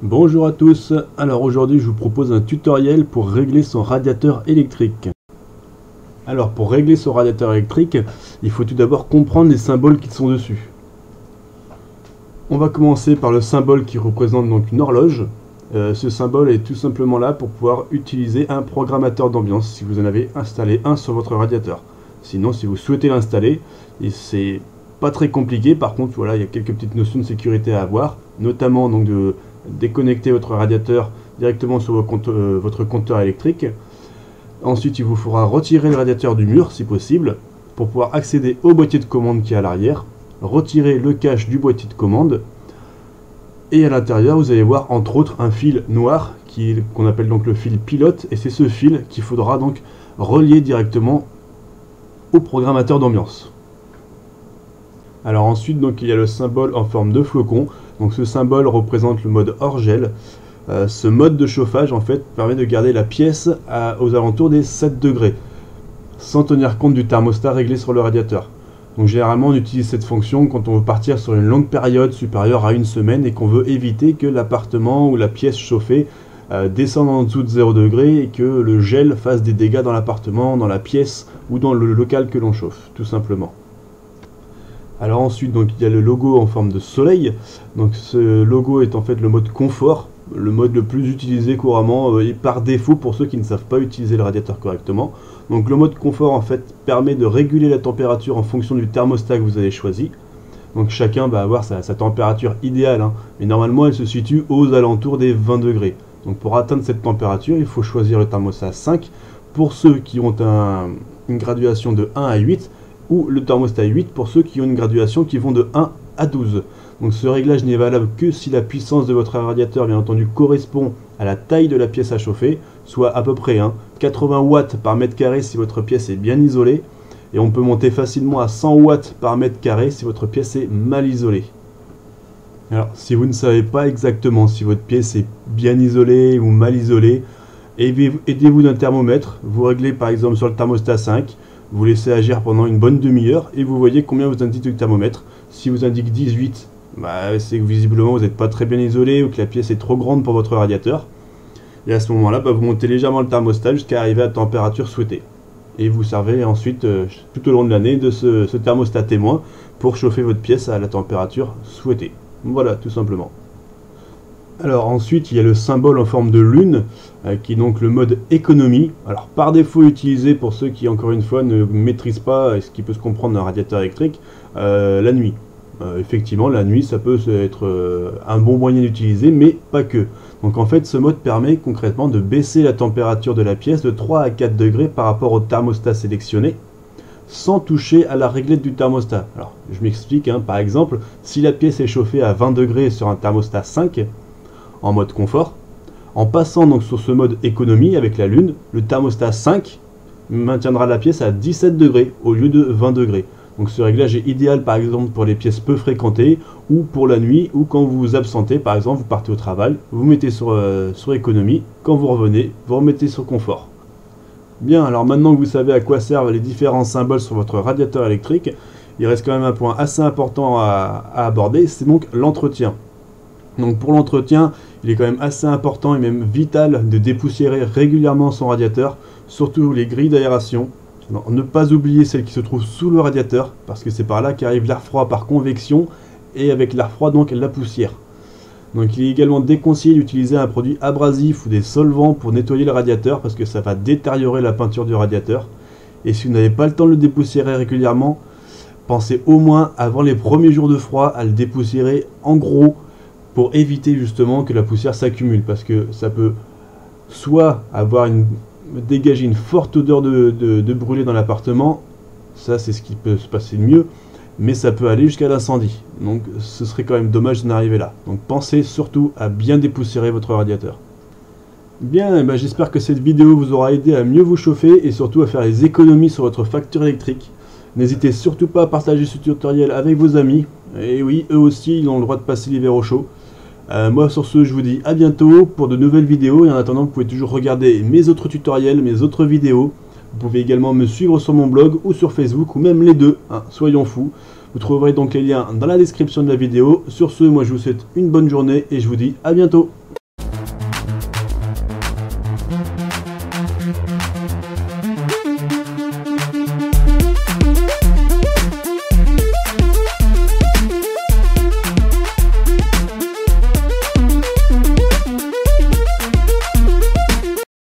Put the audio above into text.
Bonjour à tous, alors aujourd'hui je vous propose un tutoriel pour régler son radiateur électrique. Alors pour régler son radiateur électrique, il faut tout d'abord comprendre les symboles qui sont dessus. On va commencer par le symbole qui représente donc une horloge. Ce symbole est tout simplement là pour pouvoir utiliser un programmateur d'ambiance si vous en avez installé un sur votre radiateur. Sinon si vous souhaitez l'installer, c'est pas très compliqué, par contre voilà, il y a quelques petites notions de sécurité à avoir, notamment donc de déconnecter votre radiateur directement sur votre compteur électrique. Ensuite il vous faudra retirer le radiateur du mur si possible pour pouvoir accéder au boîtier de commande qui est à l'arrière, retirer le cache du boîtier de commande, et à l'intérieur vous allez voir entre autres un fil noir qu'on appelle donc le fil pilote, et c'est ce fil qu'il faudra donc relier directement au programmateur d'ambiance. Alors ensuite donc il y a le symbole en forme de flocon. Donc ce symbole représente le mode hors gel. Ce mode de chauffage en fait permet de garder la pièce aux alentours des 7 degrés sans tenir compte du thermostat réglé sur le radiateur. Donc généralement on utilise cette fonction quand on veut partir sur une longue période supérieure à une semaine et qu'on veut éviter que l'appartement ou la pièce chauffée descende en dessous de 0 degré et que le gel fasse des dégâts dans l'appartement, dans la pièce ou dans le local que l'on chauffe, tout simplement. Alors ensuite donc il y a le logo en forme de soleil. Donc ce logo est en fait le mode confort, le mode le plus utilisé couramment et par défaut pour ceux qui ne savent pas utiliser le radiateur correctement. Donc le mode confort en fait permet de réguler la température en fonction du thermostat que vous avez choisi. Donc chacun va avoir sa température idéale, hein, mais normalement elle se situe aux alentours des 20 degrés. Donc pour atteindre cette température il faut choisir le thermostat 5 pour ceux qui ont une graduation de 1 à 8, ou le thermostat 8 pour ceux qui ont une graduation qui vont de 1 à 12. Donc ce réglage n'est valable que si la puissance de votre radiateur bien entendu correspond à la taille de la pièce à chauffer, soit à peu près 80 watts par mètre carré si votre pièce est bien isolée, et on peut monter facilement à 100 watts par mètre carré si votre pièce est mal isolée. Alors si vous ne savez pas exactement si votre pièce est bien isolée ou mal isolée, aidez-vous d'un thermomètre, vous réglez par exemple sur le thermostat 5, vous laissez agir pendant une bonne demi-heure et vous voyez combien vous indique le thermomètre. Si vous indique 18, c'est que visiblement vous n'êtes pas très bien isolé ou que la pièce est trop grande pour votre radiateur. Et à ce moment-là, vous montez légèrement le thermostat jusqu'à arriver à la température souhaitée. Et vous servez ensuite tout au long de l'année de ce thermostat témoin pour chauffer votre pièce à la température souhaitée. Voilà, tout simplement. Alors ensuite il y a le symbole en forme de lune qui est donc le mode économie. Alors par défaut utilisé pour ceux qui encore une fois ne maîtrisent pas ce qui peut se comprendre d'un radiateur électrique, la nuit. Effectivement la nuit ça peut être un bon moyen d'utiliser, mais pas que. Donc en fait ce mode permet concrètement de baisser la température de la pièce de 3 à 4 degrés par rapport au thermostat sélectionné sans toucher à la réglette du thermostat. Alors je m'explique, par exemple si la pièce est chauffée à 20 degrés sur un thermostat 5 en mode confort, en passant donc sur ce mode économie avec la lune, le thermostat 5 maintiendra la pièce à 17 degrés au lieu de 20 degrés. Donc ce réglage est idéal par exemple pour les pièces peu fréquentées ou pour la nuit, ou quand vous vous absentez, par exemple vous partez au travail, vous mettez sur économie, quand vous revenez, vous remettez sur confort. Bien, alors maintenant que vous savez à quoi servent les différents symboles sur votre radiateur électrique, il reste quand même un point assez important à aborder, c'est donc l'entretien. Donc pour l'entretien, il est quand même assez important et même vital de dépoussiérer régulièrement son radiateur, surtout les grilles d'aération. Ne pas oublier celles qui se trouvent sous le radiateur, parce que c'est par là qu'arrive l'air froid par convection, et avec l'air froid donc la poussière. Donc il est également déconseillé d'utiliser un produit abrasif ou des solvants pour nettoyer le radiateur, parce que ça va détériorer la peinture du radiateur. Et si vous n'avez pas le temps de le dépoussiérer régulièrement, pensez au moins avant les premiers jours de froid à le dépoussiérer en gros, pour éviter justement que la poussière s'accumule, parce que ça peut soit dégager une forte odeur de brûlé dans l'appartement, ça c'est ce qui peut se passer de mieux, mais ça peut aller jusqu'à l'incendie, donc ce serait quand même dommage d'en arriver là. Donc pensez surtout à bien dépoussiérer votre radiateur. Bien, j'espère que cette vidéo vous aura aidé à mieux vous chauffer et surtout à faire les économies sur votre facture électrique. N'hésitez surtout pas à partager ce tutoriel avec vos amis. Et oui, eux aussi, ils ont le droit de passer l'hiver au chaud. Moi sur ce, je vous dis à bientôt pour de nouvelles vidéos. Et en attendant, vous pouvez toujours regarder mes autres tutoriels, mes autres vidéos. Vous pouvez également me suivre sur mon blog ou sur Facebook, ou même les deux, hein, soyons fous. Vous trouverez donc les liens dans la description de la vidéo. Sur ce, moi je vous souhaite une bonne journée et je vous dis à bientôt.